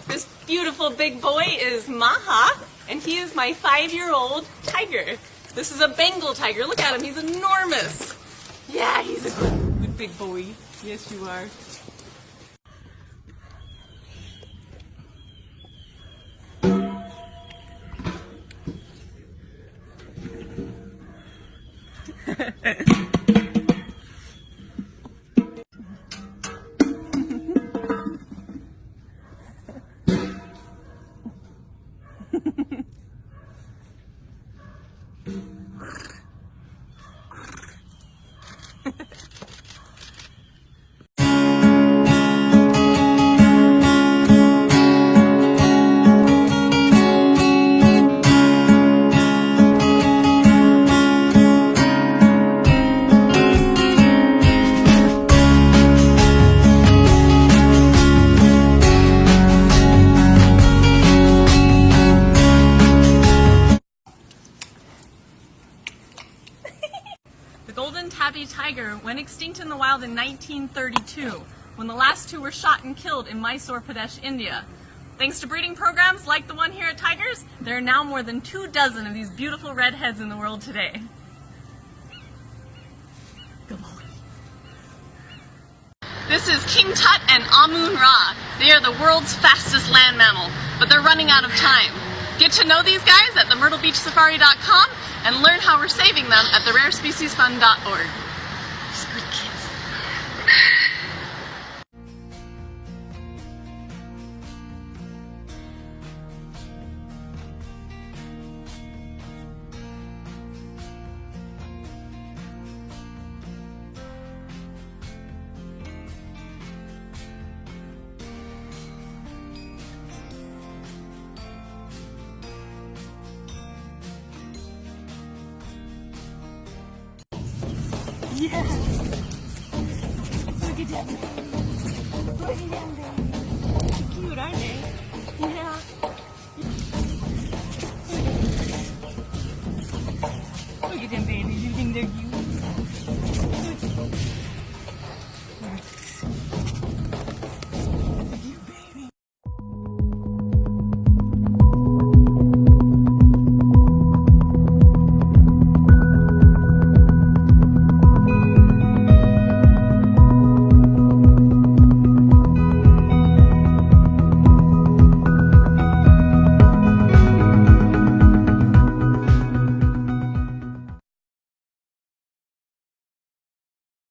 This beautiful big boy is Maha, and he is my 5-year-old tiger. This is a Bengal tiger. Look at him, he's enormous. Yeah, he's a good big boy. Yes, you are. The golden tabby tiger went extinct in the wild in 1932, when the last 2 were shot and killed in Mysore, Pradesh, India. Thanks to breeding programs like the one here at Tigers, there are now more than 24 of these beautiful redheads in the world today. Good boy. This is King Tut and Amun Ra. They are the world's fastest land mammal, but they're running out of time. Get to know these guys at themyrtlebeachsafari.com and learn how we're saving them at therarespeciesfund.org. Just good kids. Yeah. Look at them. Look at them, baby. They're cute, aren't they? Yeah. Look at them, baby. You think they're cute?